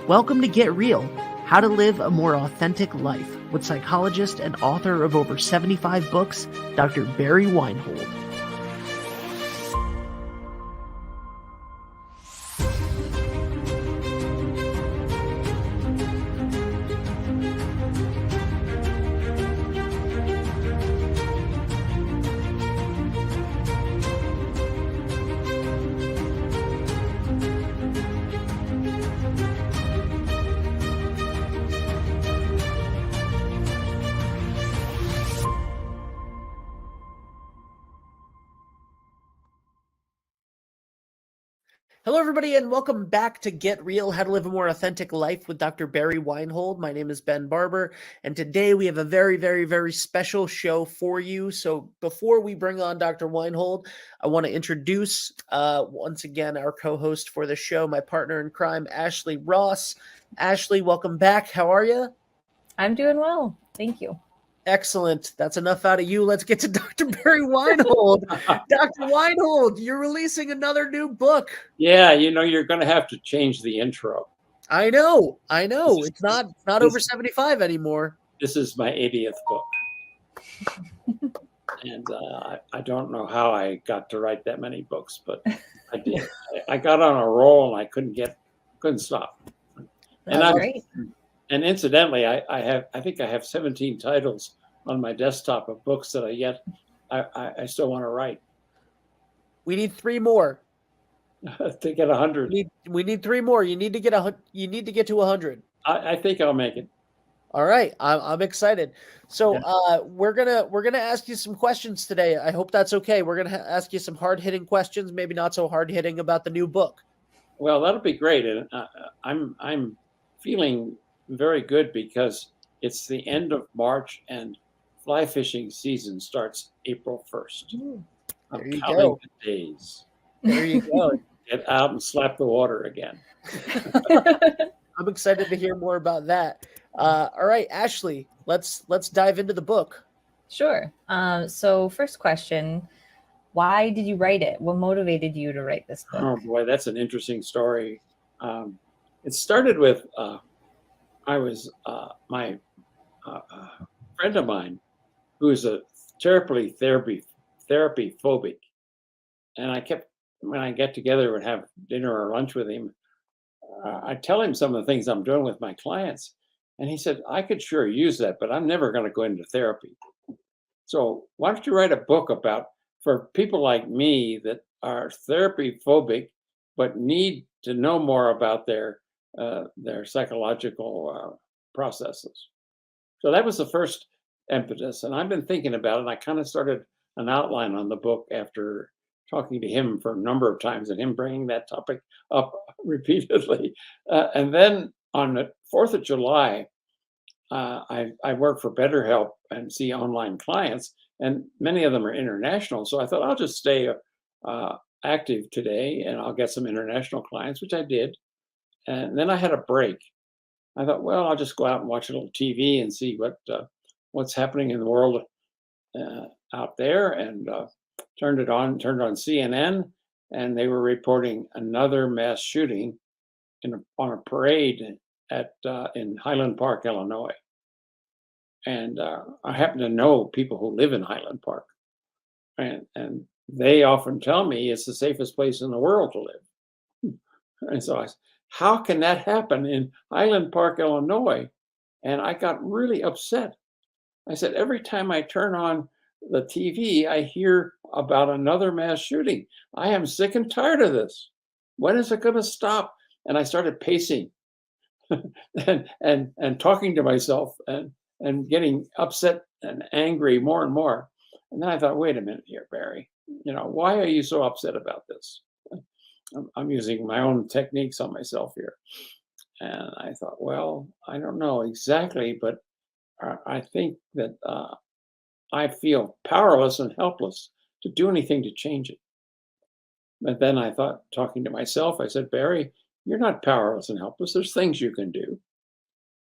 Welcome to Get Real, How to Live a More Authentic Life, with psychologist and author of over 75 books, Dr. Barry Weinhold. Hello, everybody, and welcome back to Get Real, How to Live a More Authentic Life with Dr. Barry Weinhold. My name is Ben Barber, and today we have a very, very, very special show for you. So before we bring on Dr. Weinhold, I want to introduce, once again, our co-host for the show, my partner in crime, Ashley Ross. Ashley, welcome back. How are you? I'm doing well. Thank you. Excellent. That's enough out of you. Let's get to Dr. Barry Weinhold. Dr. Weinhold, you're releasing another new book. Yeah, you're going to have to change the intro. I know. It's not over 75 anymore. This is my 80th book. And I don't know how I got to write that many books, but I did. I got on a roll and I couldn't stop. That's great. And incidentally, I think I have 17 titles on my desktop of books that I still want to write. We need 3 more to get 100. We need 3 more. You need to get to 100. I think I'll make it. All right, I'm excited. So yeah. We're gonna ask you some questions today. I hope that's okay. We're gonna ask you some hard-hitting questions, maybe not so hard-hitting, about the new book. Well, that'll be great, and I'm feeling very good because it's the end of March and fly fishing season starts April 1st. I'm counting the days. There you go. Get out and slap the water again. I'm excited to hear more about that. All right, Ashley, let's dive into the book. Sure. So first question, why did you write it? What motivated you to write this book? Oh boy, that's an interesting story. It started with I was my friend of mine who's a therapy phobic, and when I get together and have dinner or lunch with him, I tell him some of the things I'm doing with my clients, and he said, I could sure use that, but I'm never going to go into therapy. So why don't you write a book for people like me that are therapy phobic but need to know more about their psychological processes. So that was the first impetus, and I've been thinking about it. And I kind of started an outline on the book after talking to him for a number of times and him bringing that topic up repeatedly. And then on the 4th of July, I work for BetterHelp and see online clients, and many of them are international. So I thought I'll just stay active today and I'll get some international clients, which I did. And then I had a break. I thought, well, I'll just go out and watch a little TV and see what's happening in the world out there. And turned on CNN, and they were reporting another mass shooting on a parade in Highland Park, Illinois. And I happen to know people who live in Highland Park, and they often tell me it's the safest place in the world to live. And so I said, how can that happen in Highland Park, Illinois? And I got really upset. I said, every time I turn on the TV, I hear about another mass shooting. I am sick and tired of this. When is it going to stop? And I started pacing and talking to myself and getting upset and angry more and more. And then I thought, wait a minute here, Barry. Why are you so upset about this? I'm using my own techniques on myself here. And I thought, well, I don't know exactly, but I think that I feel powerless and helpless to do anything to change it. But then I thought, talking to myself, I said, Barry, you're not powerless and helpless. There's things you can do.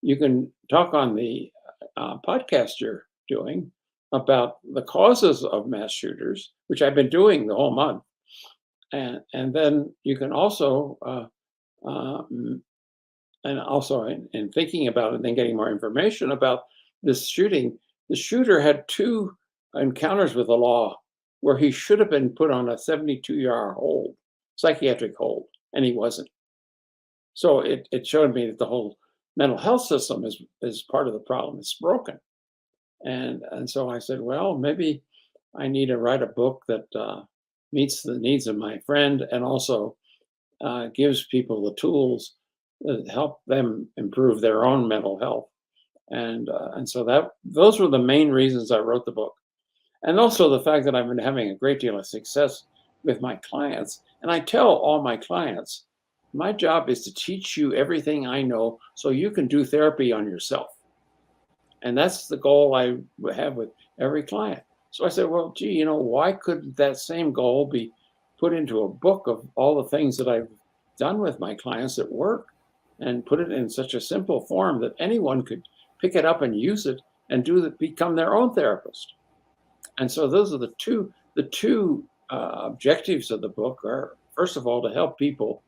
You can talk on the podcast you're doing about the causes of mass shooters, which I've been doing the whole month. And then you can also and also in thinking about it and then getting more information about this shooting, the shooter had 2 encounters with the law where he should have been put on a 72-hour hold, psychiatric hold, and he wasn't. So it showed me that the whole mental health system is part of the problem. It's broken. And so I said, well, maybe I need to write a book that meets the needs of my friend and also gives people the tools that help them improve their own mental health. And so those were the main reasons I wrote the book. And also the fact that I've been having a great deal of success with my clients. And I tell all my clients, my job is to teach you everything I know so you can do therapy on yourself. And that's the goal I have with every client. So I said, well, gee, why couldn't that same goal be put into a book of all the things that I've done with my clients that work, and put it in such a simple form that anyone could pick it up and use it and become their own therapist. And so those are the two objectives of the book are, first of all, to help people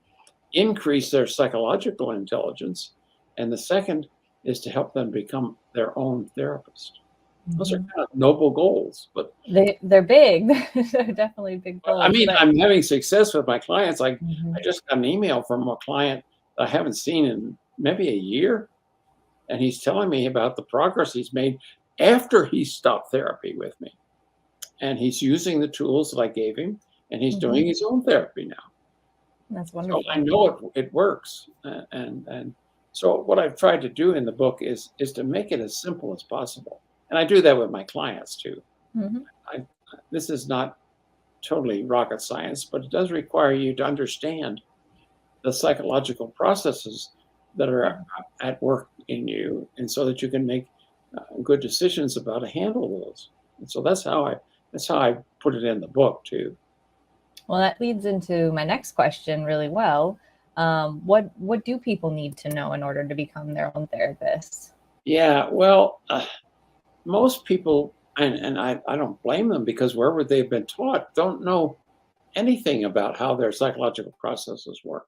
increase their psychological intelligence, and the second is to help them become their own therapist. Those are kind of noble goals, but they're big. They're definitely big goals. I mean, I'm having success with my clients. I Mhm. just got an email from a client I haven't seen in maybe a year, and he's telling me about the progress he's made after he stopped therapy with me. And he's using the tools that I gave him, and he's doing his own therapy now. That's So wonderful. I know it works. And so what I've tried to do in the book is to make it as simple as possible. And I do that with my clients too. Mhm. This is not totally rocket science, but it does require you to understand the psychological processes that are at work in you, and so that you can make good decisions about how to handle those. And so that's how I put it in the book too. Well, that leads into my next question really well. What do people need to know in order to become their own therapist? Yeah, well, most people, and I don't blame them, because wherever they've been taught, don't know anything about how their psychological processes work.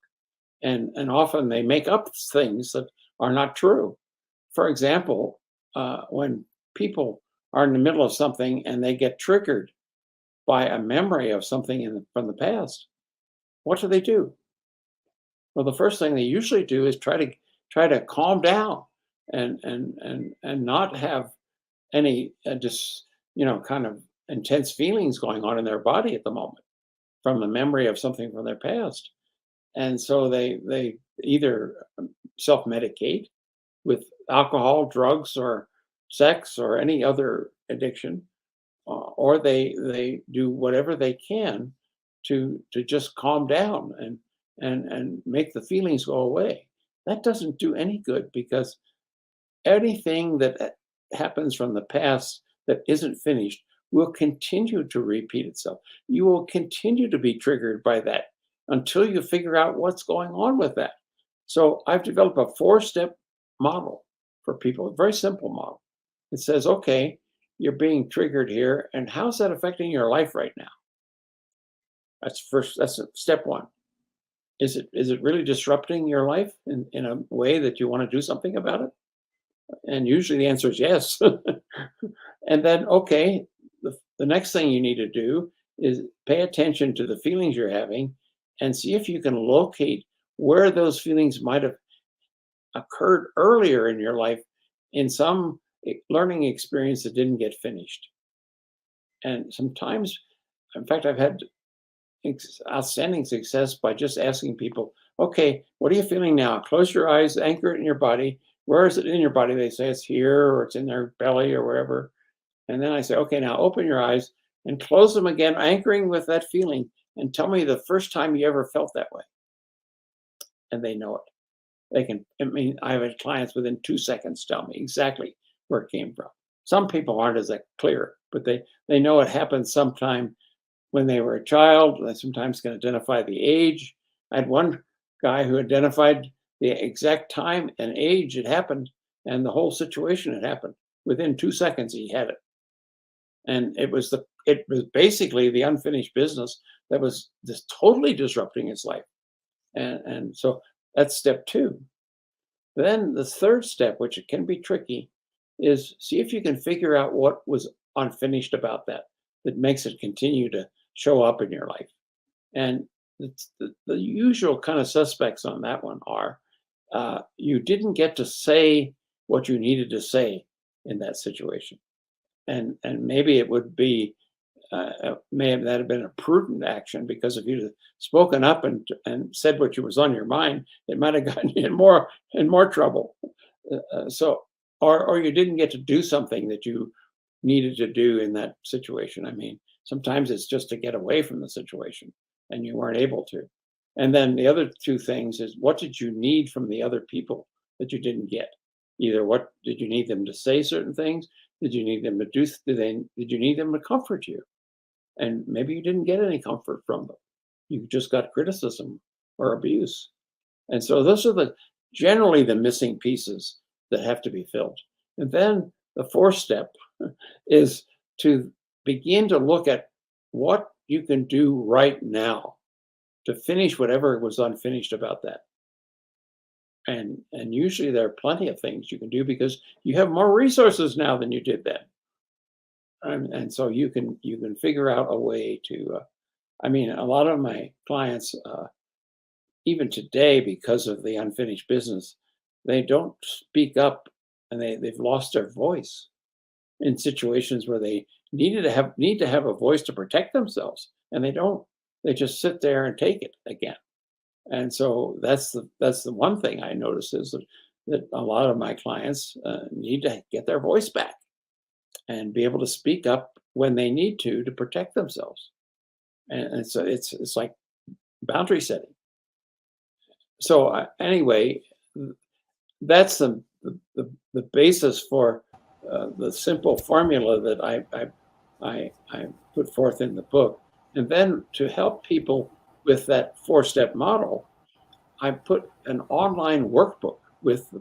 And often they make up things that are not true. For example, when people are in the middle of something and they get triggered by a memory of something from the past, what do? Well, the first thing they usually do is try to calm down and not have any just kind of intense feelings going on in their body at the moment from the memory of something from their past. And so they either self-medicate with alcohol, drugs, or sex, or any other addiction, or they do whatever they can to just calm down and make the feelings go away. That doesn't do any good, because anything that happens from the past that isn't finished will continue to repeat itself. You will continue to be triggered by that until you figure out what's going on with that. So I've developed a 4-step model for people, a very simple model. It says, okay, you're being triggered here, and how's that affecting your life right now? That's step one. Is it really disrupting your life in a way that you want to do something about it? And usually the answer is yes. And then, okay, the next thing you need to do is pay attention to the feelings you're having and see if you can locate where those feelings might have occurred earlier in your life in some learning experience that didn't get finished. And sometimes, in fact, I've had outstanding success by just asking people, okay, what are you feeling now? Close your eyes, anchor it in your body. Where is it in your body? They say it's here, or it's in their belly, or wherever. And then I say, okay, now open your eyes and close them again, anchoring with that feeling, and tell me the first time you ever felt that way. And they know it. I've had clients within 2 seconds tell me exactly where it came from. Some people aren't as clear, but they know it happened sometime when they were a child. They sometimes can identify the age. I had one guy who identified the exact time and age it happened, and the whole situation had happened. Within 2 seconds, he had it. And it was basically the unfinished business that was just totally disrupting his life. And so that's step two. Then the third step, which it can be tricky, is see if you can figure out what was unfinished about that makes it continue to show up in your life. And the usual kind of suspects on that one are you didn't get to say what you needed to say in that situation. And maybe it would be may have that have been a prudent action, because if you'd have spoken up and said what was on your mind, it might have gotten you in more trouble. So or you didn't get to do something that you needed to do in that situation. I mean, sometimes it's just to get away from the situation and you weren't able to. And then the other two things is, what did you need from the other people that you didn't get? Either what did you need them to say certain things? Did you need them to do? Did you need them to comfort you? And maybe you didn't get any comfort from them. You just got criticism or abuse. And so those are generally the missing pieces that have to be filled. And then the fourth step is to begin to look at what you can do right now to finish whatever was unfinished about that. And usually there are plenty of things you can do because you have more resources now than you did then. And so you can figure out a way to. I mean, a lot of my clients, even today, because of the unfinished business, they don't speak up, and they've lost their voice in situations where they need to have a voice to protect themselves, and they don't. They just sit there and take it again. And so that's the one thing I notice is that a lot of my clients need to get their voice back and be able to speak up when they need to protect themselves. And so it's like boundary setting. So anyway, that's the basis for the simple formula that I put forth in the book. And then to help people with that 4-step model, I put an online workbook with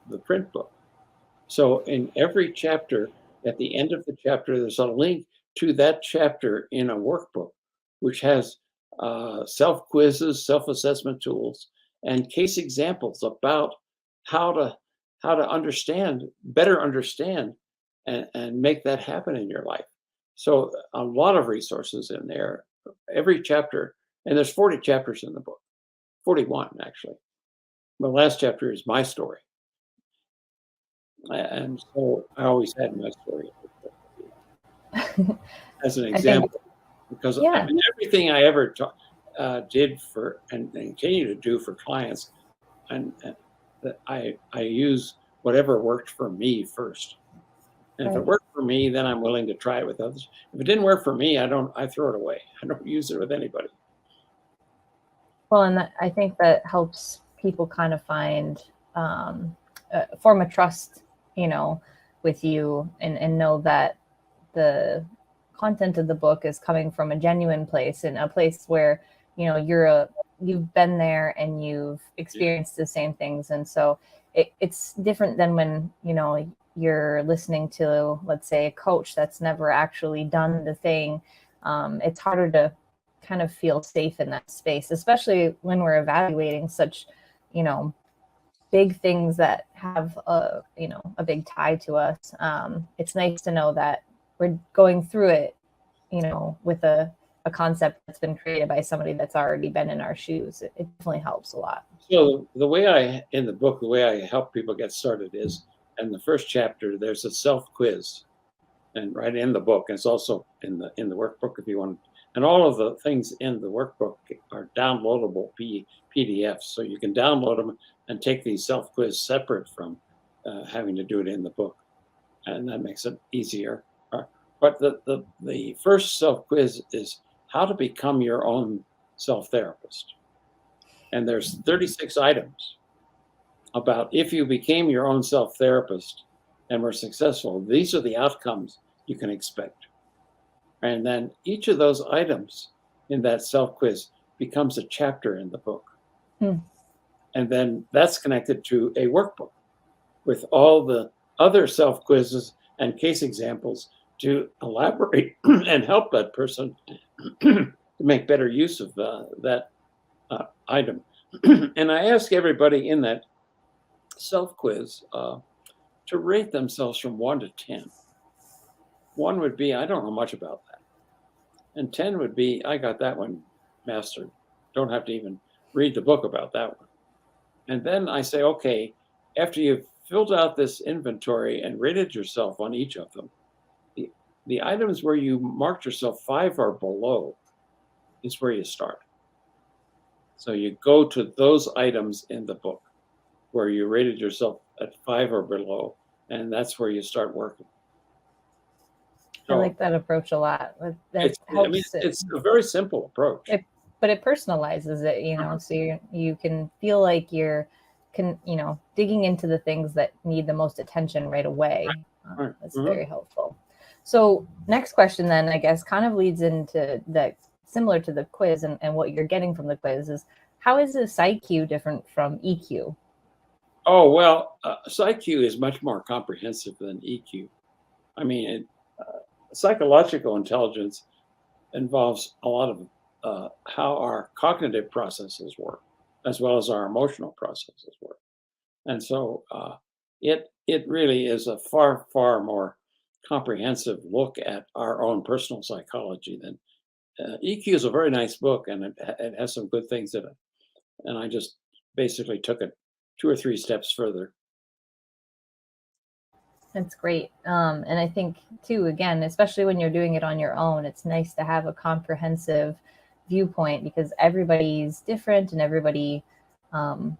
the print book. So in every chapter, at the end of the chapter, there's a link to that chapter in a workbook, which has self-quizzes, self-assessment tools, and case examples about how to better understand and make that happen in your life. So a lot of resources in there. Every chapter, and there's 40 chapters in the book, 41 actually. The last chapter is my story. And so I always had my story as an example, because I mean, everything I ever did for and continue to do for clients, and that I use whatever worked for me first. And if it worked for me, then I'm willing to try it with others. If it didn't work for me, I throw it away. I don't use it with anybody. Well, and I think that helps people kind of find form a trust, with you, and know that the content of the book is coming from a genuine place, and a place where you've been there and you've experienced the same things. And so it's different than when you're listening to, let's say, a coach that's never actually done the thing. It's harder to kind of feel safe in that space, especially when we're evaluating such big things that have a big tie to us. It's nice to know that we're going through it with a concept that's been created by somebody that's already been in our shoes. It definitely helps a lot. So the way in the book, the way I help people get started is, in the first chapter, there's a self-quiz, and right in the book, and it's also in the workbook if you want. And all of the things in the workbook are downloadable PDFs, so you can download them and take these self-quiz separate from having to do it in the book, and that makes it easier. But the first self-quiz is how to become your own self-therapist, and there's 36 items about if you became your own self-therapist and were successful, these are the outcomes you can expect. And then each of those items in that self-quiz becomes a chapter in the book. And then that's connected to a workbook with all the other self-quizzes and case examples to elaborate and help that person to make better use of that item. And I ask everybody in that self-quiz to rate themselves from 1 to 10. 1 would be, I don't know much about that. And 10 would be, I got that one mastered. Don't have to even read the book about that one. And then I say, okay, after you've filled out this inventory and rated yourself on each of them, the items where you marked yourself 5 or below is where you start. So you go to those items in the book where you rated yourself at 5 or below, and that's where you start working. I like that approach a lot. That helps. It's a very simple approach. But it personalizes it, so you can feel like you're digging into the things that need the most attention right away. Right. That's very helpful. So next question then, I guess, kind of leads into that, similar to the quiz and what you're getting from the quiz is, how is the PsyQ different from EQ? Oh, well, PsyQ is much more comprehensive than EQ. I mean, psychological intelligence involves a lot of how our cognitive processes work, as well as our emotional processes work. And so it really is a far, far more comprehensive look at our own personal psychology than EQ is a very nice book, and it has some good things in it. And I just basically took it 2 or 3 steps further. That's great. And I think too, again, especially when you're doing it on your own, it's nice to have a comprehensive viewpoint because everybody's different and everybody kind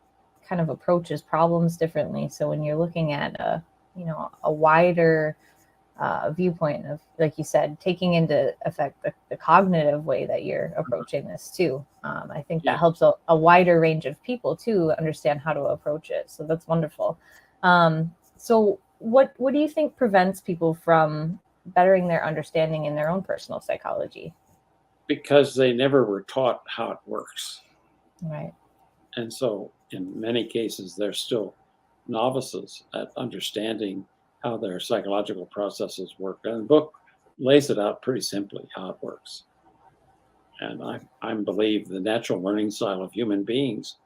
of approaches problems differently. So when you're looking at a wider viewpoint of, like you said, taking into effect the cognitive way that you're approaching this too, I think that helps a wider range of people to understand how to approach it. So that's wonderful. So what do you think prevents people from bettering their understanding in their own personal psychology? Because they never were taught how it works. Right. And so in many cases, they're still novices at understanding how their psychological processes work. And the book lays it out pretty simply how it works. And I believe the natural learning style of human beings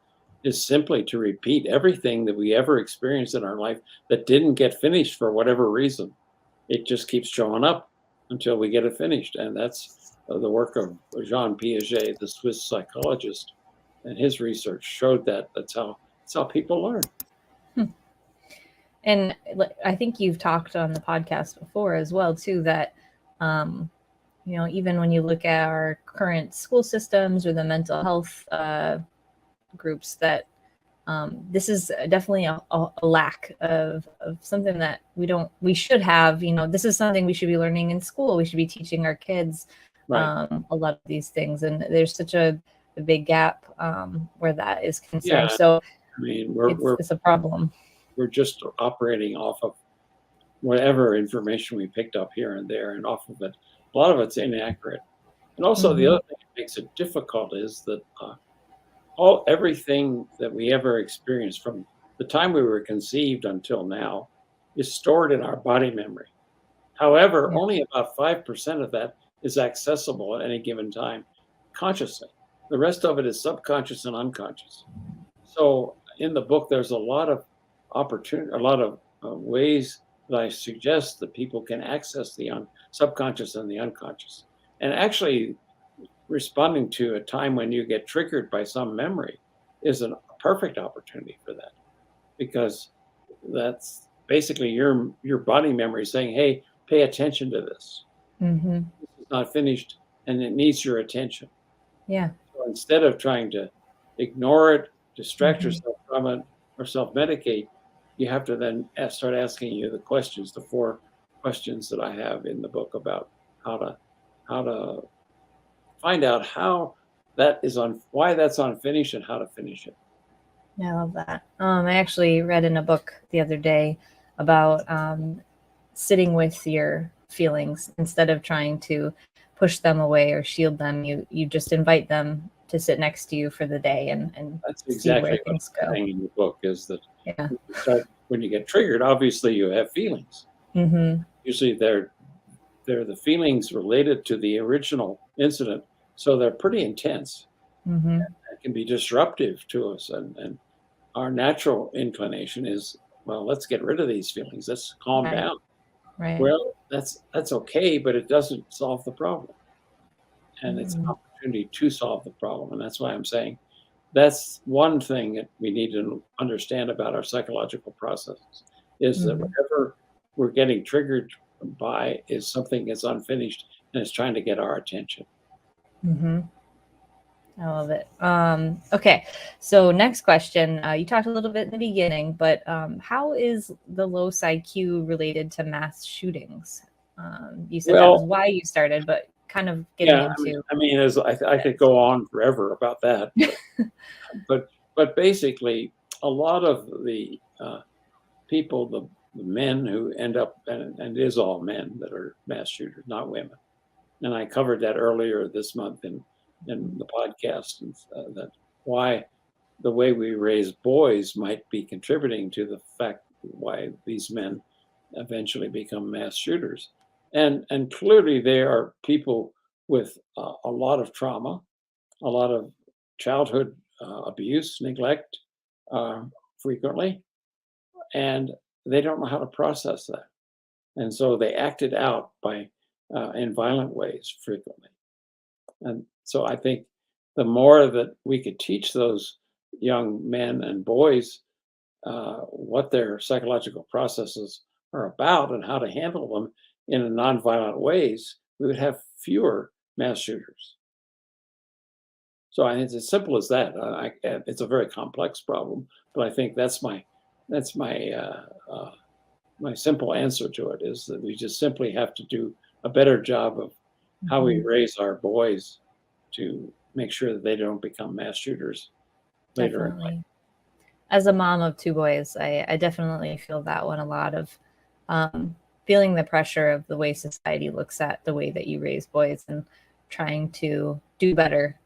is simply to repeat everything that we ever experienced in our life that didn't get finished for whatever reason. It just keeps showing up until we get it finished. And that's the work of Jean Piaget, the Swiss psychologist. And his research showed that that's how people learn. And I think you've talked on the podcast before as well, too, that, even when you look at our current school systems or the mental health groups, that this is definitely a lack of something that we should have. This is something we should be learning in school. We should be teaching our kids a lot of these things. And there's such a big gap where that is concerned. Yeah. So I mean, it's a problem. We're just operating off of whatever information we picked up here and there, and off of it, a lot of it's inaccurate. And also, the other thing that makes it difficult is that everything that we ever experienced from the time we were conceived until now is stored in our body memory. However, only about 5% of that is accessible at any given time consciously. The rest of it is subconscious and unconscious. So in the book, there's a lot of ways that I suggest that people can access the subconscious and the unconscious. And actually, responding to a time when you get triggered by some memory is a perfect opportunity for that, because that's basically your body memory saying, hey, pay attention to this. Mm-hmm. This is not finished and it needs your attention. Yeah. So instead of trying to ignore it, distract yourself from it, or self-medicate, you have to then start asking you the 4 questions that I have in the book about how to find out why that's unfinished and how to finish it. Yeah, I love that. I actually read in a book the other day about sitting with your feelings instead of trying to push them away or shield them. You just invite them to sit next to you for the day and that's exactly what's happening in the book is that when you get triggered, obviously you have feelings. Mm-hmm. Usually they're the feelings related to the original incident, so they're pretty intense. Mm-hmm. It can be disruptive to us, and our natural inclination is, well, let's get rid of these feelings. Let's calm Right. down. Right. Well, that's okay, but it doesn't solve the problem. And it's an Mm. opportunity to solve the problem. And that's why I'm saying that's one thing that we need to understand about our psychological processes is that Mhm. whatever we're getting triggered by is something that's unfinished and it's trying to get our attention. Mhm. I love it. Okay, so next question. You talked a little bit in the beginning, but how is the low PsyQ related to mass shootings? You said that was Well, why you started, but kind of getting yeah, into as I could go on forever about that, but basically, a lot of the people, the men who end up, and it is all men that are mass shooters, not women. And I covered that earlier this month in the podcast, and that why the way we raise boys might be contributing to the fact why these men eventually become mass shooters. And clearly they are people with a lot of trauma, a lot of childhood abuse, neglect, uh, frequently, and they don't know how to process that, and so they act it out by in violent ways frequently. And so I think the more that we could teach those young men and boys what their psychological processes are about and how to handle them in a nonviolent ways, we would have fewer mass shooters. So I think it's as simple as that. It's a very complex problem, but I think that's my simple answer to it is that we just simply have to do a better job of how we Mhm. raise our boys to make sure that they don't become mass shooters later in life. Definitely. As a mom of two boys, I definitely feel that one a lot of um, feeling the pressure of the way society looks at the way that you raise boys and trying to do better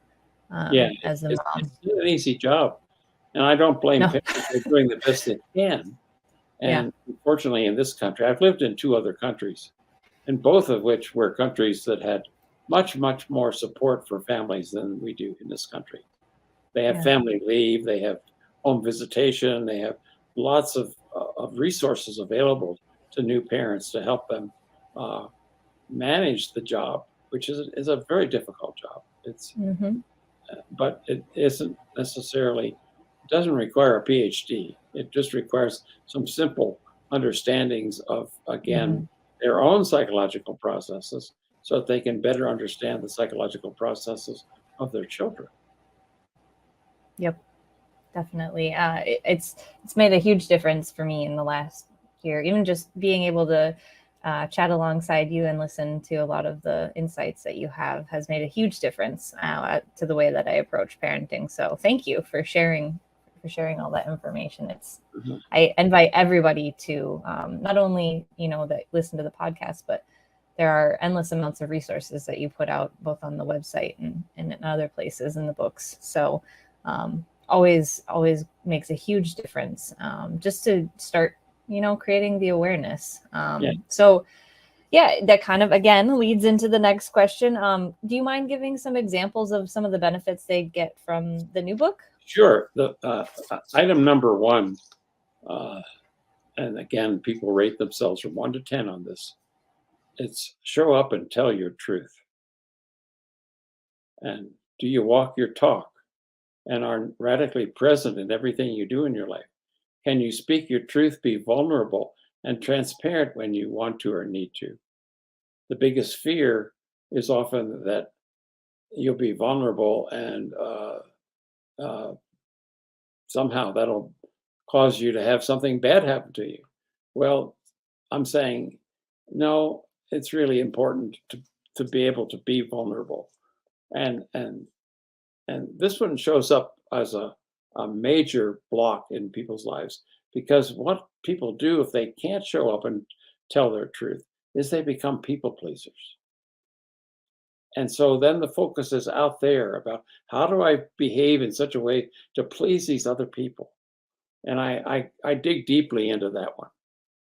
Yeah, as a mom. it's not an easy job, and I don't blame No. parents. They're doing the best they can. Yeah. And unfortunately, in this country, I've lived in two other countries, and both of which were countries that had much, much more support for families than we do in this country. They have Yeah. family leave, they have home visitation, they have lots of resources available to new parents to help them uh, manage the job, which is a very difficult job. It's Hmm. but it isn't necessarily doesn't require a PhD. It just requires some simple understandings of Hmm. again their own psychological processes, so that they can better understand the psychological processes of their children. Yep. Definitely. It's made a huge difference for me in the last year. Even just being able to chat alongside you and listen to a lot of the insights that you have has made a huge difference to the way that I approach parenting. So thank you for sharing all that information. It's Mhm. I invite everybody to not only that listen to the podcast, but there are endless amounts of resources that you put out both on the website and in other places in the books. So always makes a huge difference just to start creating the awareness. Yeah, So yeah, that kind of again leads into the next question. Do you mind giving some examples of some of the benefits they get from the new book? sure. The item number one, uh, and again, people rate themselves from 1 to 10 on this. It's show up and tell your truth. And do you walk your talk and are radically present in everything you do in your life? Can you speak your truth, be vulnerable and transparent when you want to or need to? The biggest fear is often that you'll be vulnerable and uh, somehow that'll cause you to have something bad happen to you. Well, I'm saying, no, it's really important to be able to be vulnerable. And and and this one shows up as a major block in people's lives because what people do if they can't show up and tell their truth is they become people pleasers. And so then the focus is out there about how do I behave in such a way to please these other people? And I dig deeply into that one,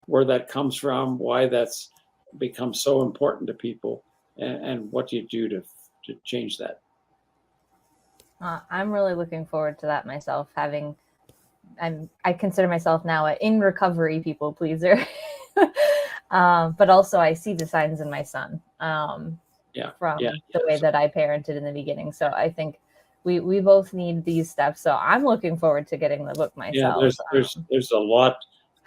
where that comes from, why that's become so important to people, and what you do to change that. I'm really looking forward to that myself, having I consider myself now an in recovery people pleaser. But also I see the signs in my son from the way that I parented in the beginning. So I think we both need these steps. So I'm looking forward to getting the book myself. Yeah, there's a lot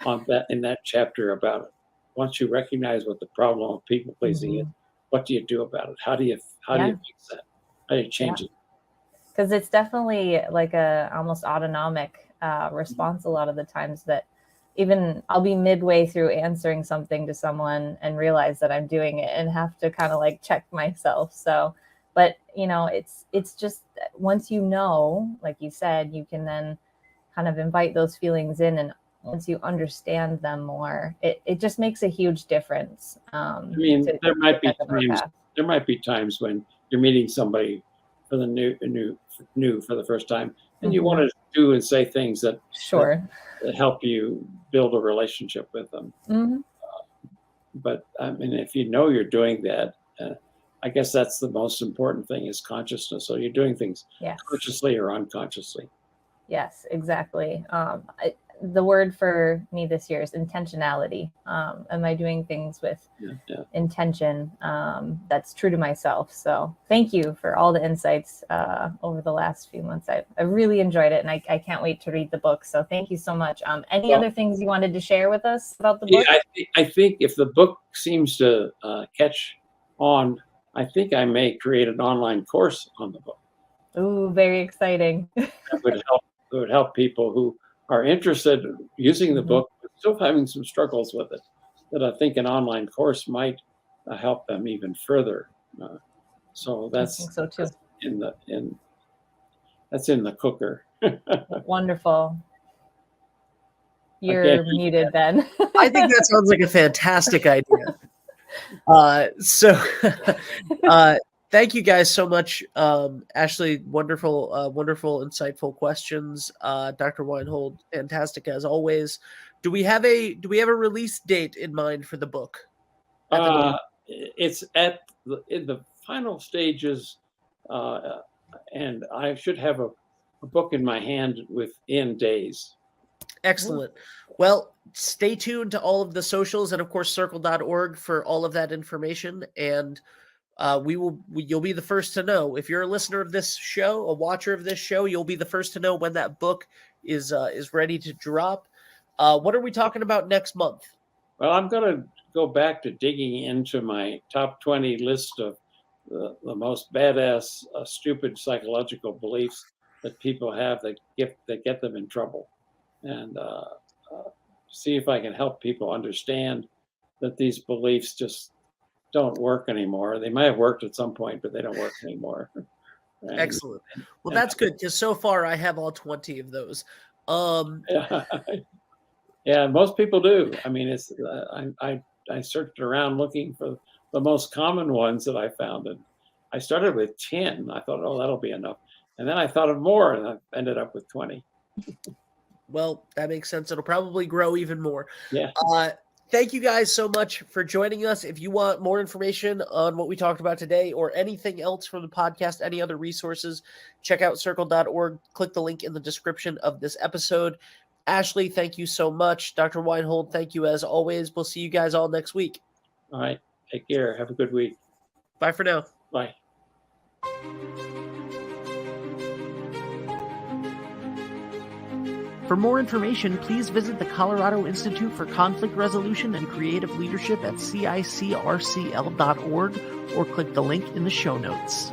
on that in that chapter about it. Once you recognize what the problem of people pleasing is, what do you do about it? How do you fix that? How do you change it? Because it's definitely like a almost autonomic response a lot of the times, that even I'll be midway through answering something to someone and realize that I'm doing it and have to kind of like check myself. So, but it's just once like you said, you can then kind of invite those feelings in, and once you understand them more, it just makes a huge difference. There might be times when you're meeting somebody for the new for the first time, and you want to do and say things that help you build a relationship with them. But if you know you're doing that, I guess that's the most important thing, is consciousness. So you're doing things consciously or unconsciously. Yes, exactly. The word for me this year is intentionality. Am I doing things with intention that's true to myself? So thank you for all the insights over the last few months. I really enjoyed it, and I can't wait to read the book. So thank you so much. Any other things you wanted to share with us about the book? I think if the book seems to catch on, I think I may create an online course on the book. Ooh, very exciting. That would help people who are interested in using the book, but still having some struggles with it, that I think an online course might help them even further. So that's, I think so too. That's in the cooker. Wonderful. You're muted, Ben. I think that sounds like a fantastic idea. Thank you guys so much. Ashley, wonderful, insightful questions. Dr. Weinhold, fantastic as always. Do we have a release date in mind for the book? It's in the final stages, and I should have a book in my hand within days. Excellent. Well, stay tuned to all of the socials, and of course circle.org for all of that information. And you'll be the first to know. If you're a listener of this show, a watcher of this show, you'll be the first to know when that book is ready to drop. What are we talking about next month? Well, I'm going to go back to digging into my top 20 list of the most badass, stupid psychological beliefs that people have that get them in trouble, and see if I can help people understand that these beliefs just don't work anymore. They might have worked at some point, but they don't work anymore. Excellent. Well, that's good, because so far I have all 20 of those. Yeah, most people do. I mean, it's I searched around looking for the most common ones that I found, and I started with 10. I thought, oh, that'll be enough, and then I thought of more, and I ended up with 20. Well, that makes sense. It'll probably grow even more. Yeah. Thank you guys so much for joining us. If you want more information on what we talked about today or anything else from the podcast, any other resources, check out circle.org. Click the link in the description of this episode. Ashley, thank you so much. Dr. Weinhold, thank you as always. We'll see you guys all next week. All right. Take care. Have a good week. Bye for now. Bye. For more information, please visit the Colorado Institute for Conflict Resolution and Creative Leadership at CICRCL.org or click the link in the show notes.